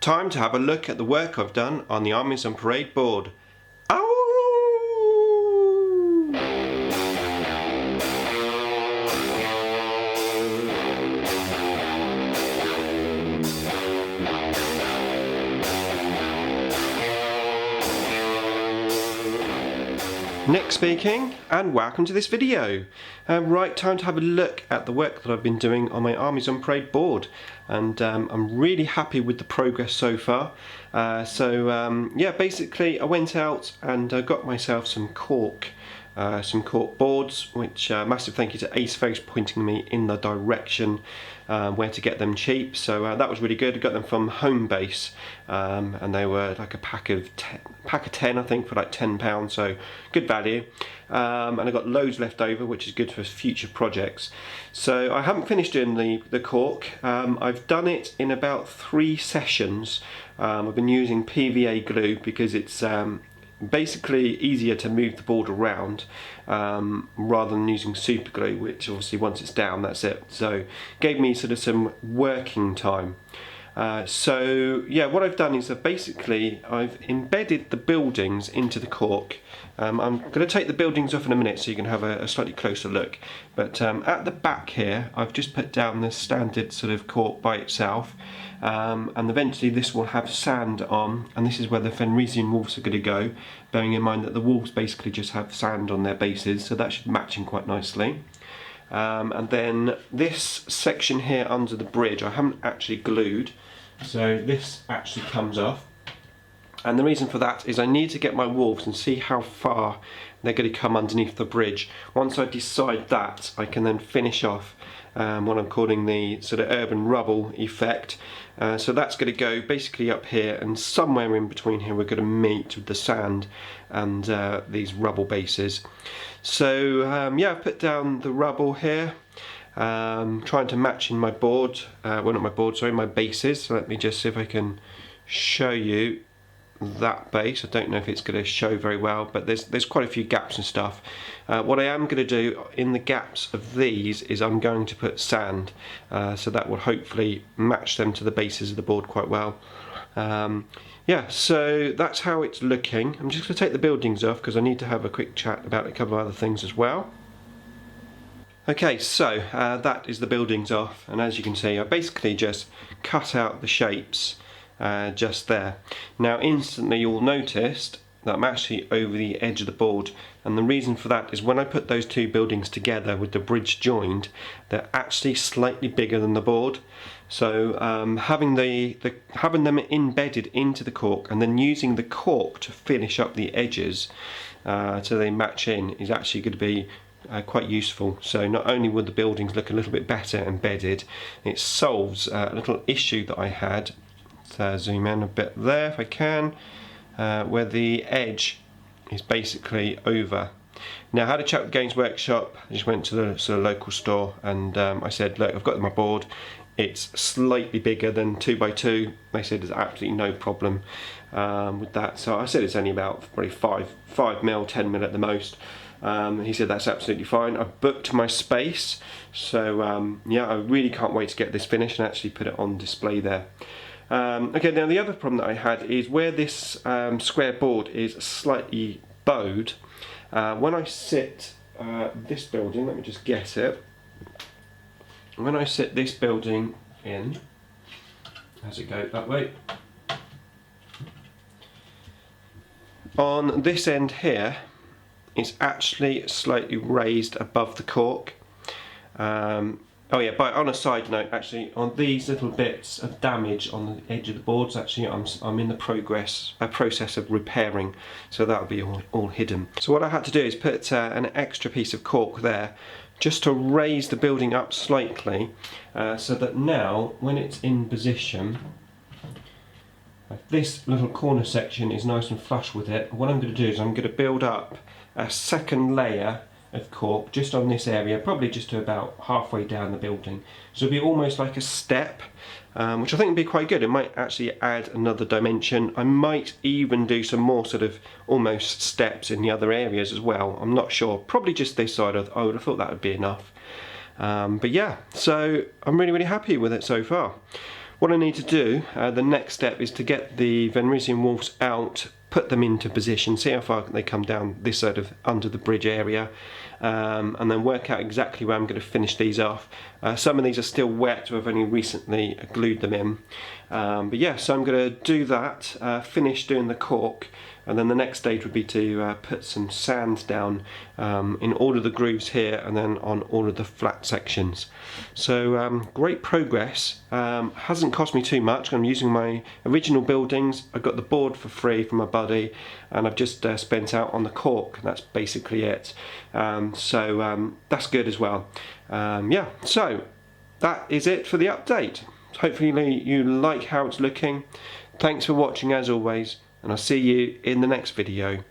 Time to have a look at the work I've done on the Armies on Parade board. Ow! Nick speaking, and welcome to this video. Right, time to have a look at the work that I've been doing on my Armies on Parade board, and I'm really happy with the progress so far. Yeah, basically I went out and got myself some cork boards, which massive thank you to Ace for pointing me in the direction where to get them cheap. So that was really good. I got them from Home Base, and they were like a pack of 10 I think, for like £10, so good value. And I got loads left over, which is good for future projects. So I haven't finished doing the cork. I've done it in about 3 sessions. I've been using PVA glue because it's basically easier to move the board around rather than using super glue, which obviously once it's down, that's it. So gave me sort of some working time. So yeah, what I've done is I've embedded the buildings into the cork. I'm going to take the buildings off in a minute so you can have a slightly closer look, but at the back here I've just put down the standard sort of cork by itself, and eventually this will have sand on, and this is where the Fenrisian wolves are going to go, bearing in mind that the wolves basically just have sand on their bases, so that should match in quite nicely. And then this section here under the bridge I haven't actually glued, so this actually comes off, and the reason for that is I need to get my wolves and see how far they're going to come underneath the bridge. Once I decide that, I can then finish off what I'm calling the sort of urban rubble effect. So that's going to go basically up here, and somewhere in between here we're going to meet with the sand and these rubble bases. So yeah, I've put down the rubble here, trying to match in my board, well not my board, sorry, my bases. So let me just see if I can show you that base. I don't know if it's going to show very well, but there's quite a few gaps and stuff. What I am going to do in the gaps of these is I'm going to put sand, so that will hopefully match them to the bases of the board quite well. Yeah, so that's how it's looking. I'm just going to take the buildings off because I need to have a quick chat about a couple of other things as well. Okay, so that is the buildings off, and as you can see I basically just cut out the shapes just there. Now instantly you'll notice that I'm actually over the edge of the board, and the reason for that is when I put those two buildings together with the bridge joined, they're actually slightly bigger than the board. So having them embedded into the cork and then using the cork to finish up the edges so they match in is actually going to be quite useful. So not only would the buildings look a little bit better embedded, it solves a little issue that I had. Zoom in a bit there if I can, where the edge is basically over. Now I had a chat with Games Workshop. I just went to the sort of local store and I said, look, I've got my board, it's slightly bigger than 2x2. They said there's absolutely no problem with that. So I said it's only about probably 5mm, 10mm at the most. He said that's absolutely fine. I've booked my space, so yeah, I really can't wait to get this finished and actually put it on display there. Okay, now the other problem that I had is where this square board is slightly bowed. When I sit this building, let me just get it. When I sit this building in, as it goes that way, on this end here, it's actually slightly raised above the cork. Oh yeah, but on a side note, actually, on these little bits of damage on the edge of the boards, actually I'm in the process of repairing, so that'll be all hidden. So what I had to do is put an extra piece of cork there, just to raise the building up slightly, so that now, when it's in position, this little corner section is nice and flush with it. What I'm going to do is I'm going to build up a second layer of cork just on this area, probably just to about halfway down the building. So it'll be almost like a step, which I think would be quite good. It might actually add another dimension. I might even do some more sort of almost steps in the other areas as well. I'm not sure. Probably just this side. I would have thought that would be enough. But yeah, so I'm really happy with it so far. what I need to do, the next step, is to get the Venrisian wolves out, put them into position, see how far they come down this side of under the bridge area, and then work out exactly where I'm going to finish these off. Some of these are still wet, so I've only recently glued them in. But yeah, so I'm going to do that, finish doing the cork, and then the next stage would be to put some sand down in all of the grooves here and then on all of the flat sections. So great progress. Hasn't cost me too much. I'm using my original buildings. I got the board for free from my buddy, and I've just spent out on the cork. That's basically it. So that's good as well. Yeah, so that is it for the update. Hopefully you like how it's looking. Thanks for watching as always, and I'll see you in the next video.